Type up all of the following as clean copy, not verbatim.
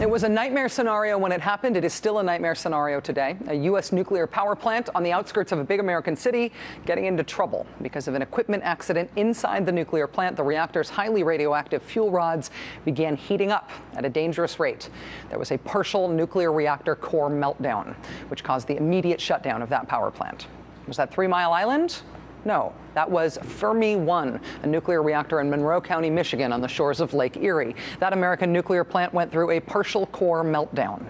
It was a nightmare scenario when it happened. It is still a nightmare scenario today. A U.S. nuclear power plant on the outskirts of a big American city getting into trouble because of an equipment accident inside the nuclear plant. The reactor's highly radioactive fuel rods began heating up at a dangerous rate. There was a partial nuclear reactor core meltdown, which caused the immediate shutdown of that power plant. Was that 3 Mile Island? No, that was Fermi 1, a nuclear reactor in Monroe County, Michigan, on the shores of Lake Erie. That American nuclear plant went through a partial core meltdown.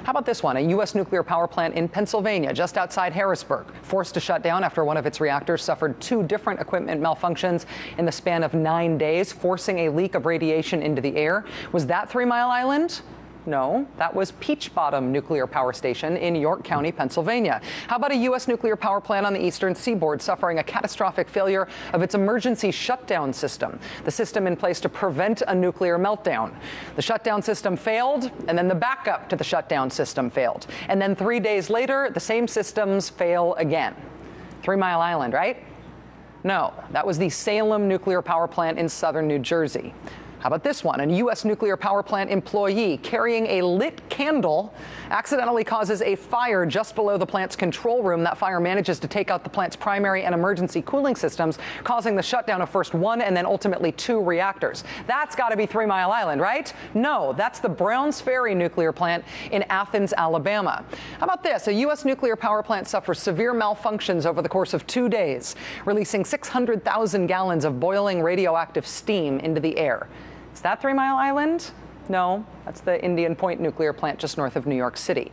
How about this one? A U.S. nuclear power plant in Pennsylvania, just outside Harrisburg, forced to shut down after one of its reactors suffered 2 different equipment malfunctions in the span of 9 days, forcing a leak of radiation into the air. Was that 3 Mile Island? No, that was Peach Bottom Nuclear Power Station in York County, Pennsylvania. How about a U.S. nuclear power plant on the eastern seaboard suffering a catastrophic failure of its emergency shutdown system, the system in place to prevent a nuclear meltdown? The shutdown system failed, and then the backup to the shutdown system failed. And then 3 days later, the same systems fail again. 3 Mile Island, right? No, that was the Salem Nuclear Power Plant in southern New Jersey. How about this one? A U.S. nuclear power plant employee carrying a lit candle accidentally causes a fire just below the plant's control room. That fire manages to take out the plant's primary and emergency cooling systems, causing the shutdown of first 1 and then ultimately 2 reactors. That's got to be 3 Mile Island, right? No, that's the Browns Ferry nuclear plant in Athens, Alabama. How about this? A U.S. nuclear power plant suffers severe malfunctions over the course of 2 days, releasing 600,000 gallons of boiling radioactive steam into the air. Is that 3 Mile Island? No, that's the Indian Point nuclear plant just north of New York City.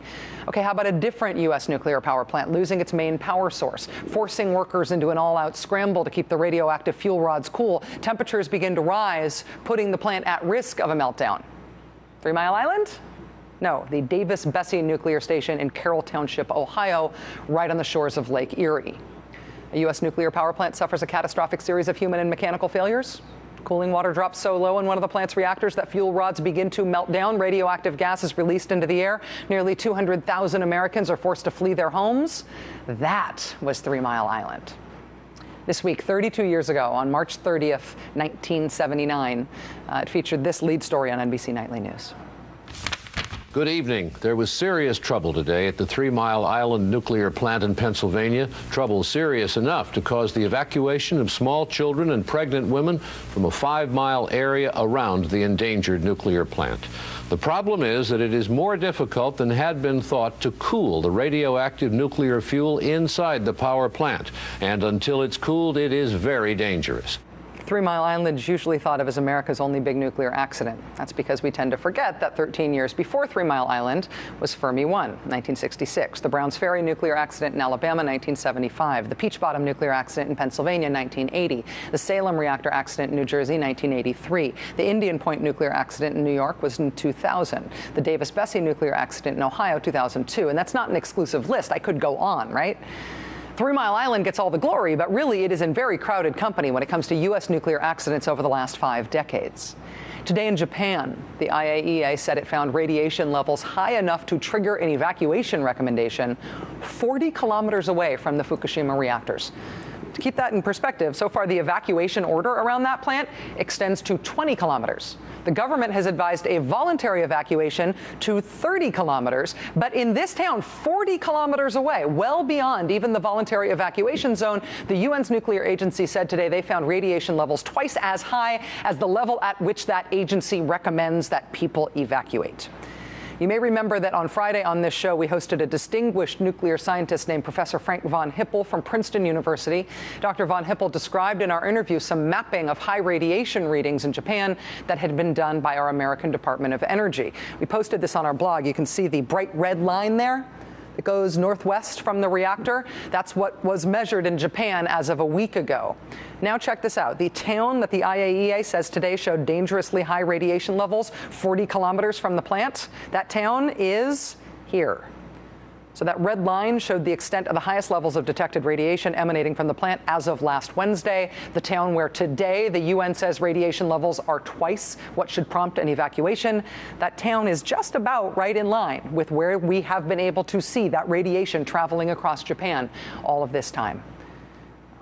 Okay, how about a different U.S. nuclear power plant losing its main power source, forcing workers into an all-out scramble to keep the radioactive fuel rods cool? Temperatures begin to rise, putting the plant at risk of a meltdown. 3 Mile Island? No, the Davis-Besse nuclear station in Carroll Township, Ohio, right on the shores of Lake Erie. A U.S. nuclear power plant suffers a catastrophic series of human and mechanical failures. Cooling water drops so low in one of the plant's reactors that fuel rods begin to melt down. Radioactive gas is released into the air. Nearly 200,000 Americans are forced to flee their homes. That was 3 Mile Island. This week, 32 years ago, on March 30th, 1979, it featured this lead story on NBC Nightly News. Good evening. There was serious trouble today at the 3 Mile Island nuclear plant in Pennsylvania. Trouble serious enough to cause the evacuation of small children and pregnant women from a 5-mile area around the endangered nuclear plant. The problem is that it is more difficult than had been thought to cool the radioactive nuclear fuel inside the power plant. And until it's cooled, it is very dangerous. 3 Mile Island is usually thought of as America's only big nuclear accident. That's because we tend to forget that 13 years before 3 Mile Island was Fermi 1, 1966, the Browns Ferry nuclear accident in Alabama, 1975, the Peach Bottom nuclear accident in Pennsylvania, 1980, the Salem reactor accident in New Jersey, 1983, the Indian Point nuclear accident in New York was in 2000, the Davis-Besse nuclear accident in Ohio, 2002. And that's not an exclusive list. I could go on, right? 3 Mile Island gets all the glory, but really it is in very crowded company when it comes to U.S. nuclear accidents over the last 5 decades. Today in Japan, the IAEA said it found radiation levels high enough to trigger an evacuation recommendation 40 kilometers away from the Fukushima reactors. To keep that in perspective, so far the evacuation order around that plant extends to 20 kilometers. The government has advised a voluntary evacuation to 30 kilometers, but in this town, 40 kilometers away, well beyond even the voluntary evacuation zone, the UN's nuclear agency said today they found radiation levels twice as high as the level at which that agency recommends that people evacuate. You may remember that on Friday on this show, we hosted a distinguished nuclear scientist named Professor Frank von Hippel from Princeton University. Dr. von Hippel described in our interview some mapping of high radiation readings in Japan that had been done by our American Department of Energy. We posted this on our blog. You can see the bright red line there. It goes northwest from the reactor. That's what was measured in Japan as of a week ago. Now check this out. The town that the IAEA says today showed dangerously high radiation levels 40 kilometers from the plant, that town is here. So that red line showed the extent of the highest levels of detected radiation emanating from the plant as of last Wednesday. The town where today the UN says radiation levels are twice what should prompt an evacuation. That town is just about right in line with where we have been able to see that radiation traveling across Japan all of this time.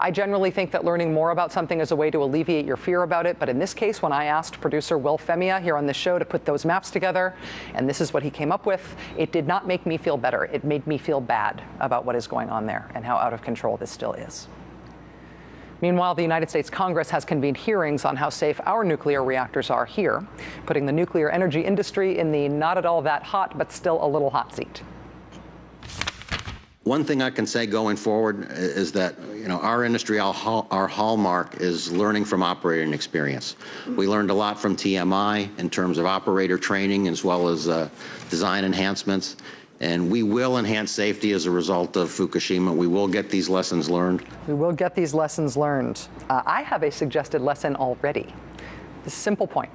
I generally think that learning more about something is a way to alleviate your fear about it, but in this case, when I asked producer Will Femia here on this show to put those maps together, and this is what he came up with, it did not make me feel better. It made me feel bad about what is going on there and how out of control this still is. Meanwhile, the United States Congress has convened hearings on how safe our nuclear reactors are here, putting the nuclear energy industry in the not at all that hot, but still a little hot seat. One thing I can say going forward is that, our industry, our hallmark is learning from operating experience. We learned a lot from TMI in terms of operator training as well as design enhancements. And we will enhance safety as a result of Fukushima. We will get these lessons learned. We will get these lessons learned. I have a suggested lesson already. This simple point.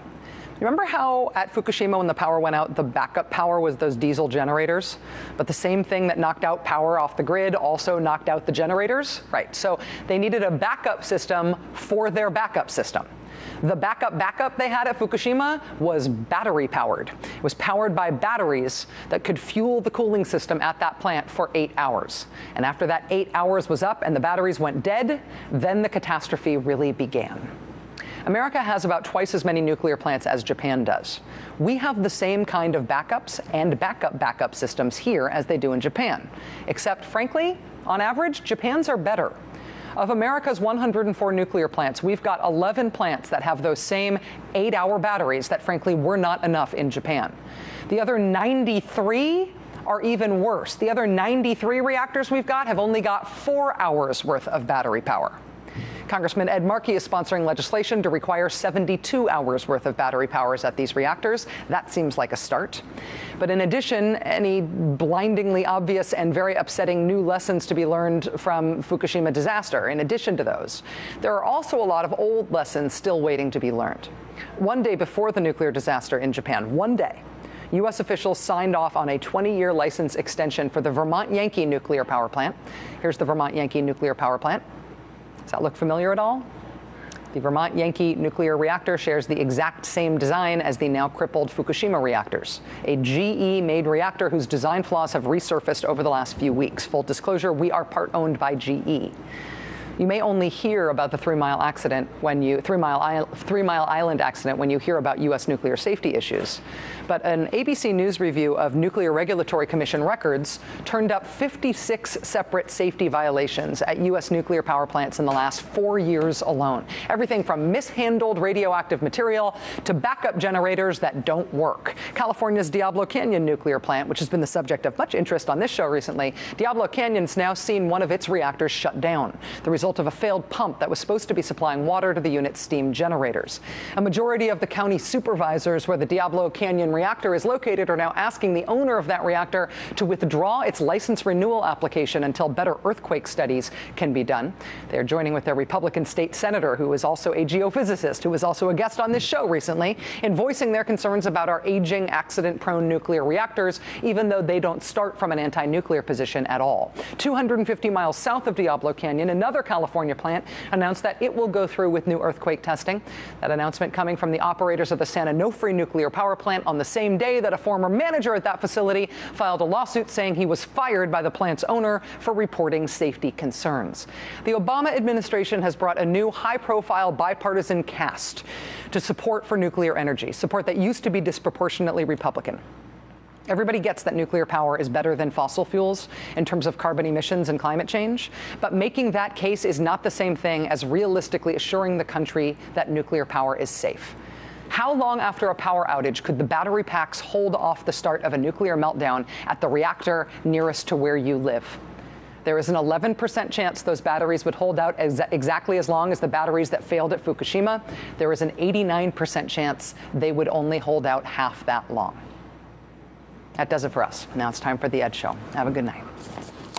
Remember how at Fukushima when the power went out, the backup power was those diesel generators? But the same thing that knocked out power off the grid also knocked out the generators? Right, so they needed a backup system for their backup system. The backup they had at Fukushima was battery powered. It was powered by batteries that could fuel the cooling system at that plant for 8 hours. And after that 8 hours was up and the batteries went dead, then the catastrophe really began. America has about twice as many nuclear plants as Japan does. We have the same kind of backups and backup systems here as they do in Japan. Except, frankly, on average, Japan's are better. Of America's 104 nuclear plants, we've got 11 plants that have those same 8-hour batteries that, frankly, were not enough in Japan. The other 93 are even worse. The other 93 reactors we've got have only got 4 hours worth of battery power. Congressman Ed Markey is sponsoring legislation to require 72 hours worth of battery powers at these reactors. That seems like a start. But in addition, any blindingly obvious and very upsetting new lessons to be learned from Fukushima disaster. In addition to those, there are also a lot of old lessons still waiting to be learned. One day before the nuclear disaster in Japan, one day, U.S. officials signed off on a 20-year license extension for the Vermont Yankee nuclear power plant. Here's the Vermont Yankee nuclear power plant. Does that look familiar at all? The Vermont Yankee nuclear reactor shares the exact same design as the now crippled Fukushima reactors, a GE-made reactor whose design flaws have resurfaced over the last few weeks. Full disclosure, we are part owned by GE. You may only hear about the 3 Mile Island accident when you hear about U.S. nuclear safety issues. But an ABC News review of Nuclear Regulatory Commission records turned up 56 separate safety violations at U.S. nuclear power plants in the last 4 years alone. Everything from mishandled radioactive material to backup generators that don't work. California's Diablo Canyon nuclear plant, which has been the subject of much interest on this show recently, Diablo Canyon's now seen one of its reactors shut down. The result of a failed pump that was supposed to be supplying water to the unit's steam generators. A majority of the county supervisors where the Diablo Canyon reactor is located are now asking the owner of that reactor to withdraw its license renewal application until better earthquake studies can be done. They're joining with their Republican state senator, who is also a geophysicist, who was also a guest on this show recently, in voicing their concerns about our aging, accident-prone nuclear reactors, even though they don't start from an anti-nuclear position at all. 250 miles south of Diablo Canyon, another California plant announced that it will go through with new earthquake testing. That announcement coming from the operators of the San Onofre nuclear power plant on the same day that a former manager at that facility filed a lawsuit saying he was fired by the plant's owner for reporting safety concerns. The Obama administration has brought a new high-profile bipartisan cast to support for nuclear energy, support that used to be disproportionately Republican. Everybody gets that nuclear power is better than fossil fuels in terms of carbon emissions and climate change, but making that case is not the same thing as realistically assuring the country that nuclear power is safe. How long after a power outage could the battery packs hold off the start of a nuclear meltdown at the reactor nearest to where you live? There is an 11% chance those batteries would hold out exactly as long as the batteries that failed at Fukushima. There is an 89% chance they would only hold out half that long. That does it for us. Now it's time for The Ed Show. Have a good night.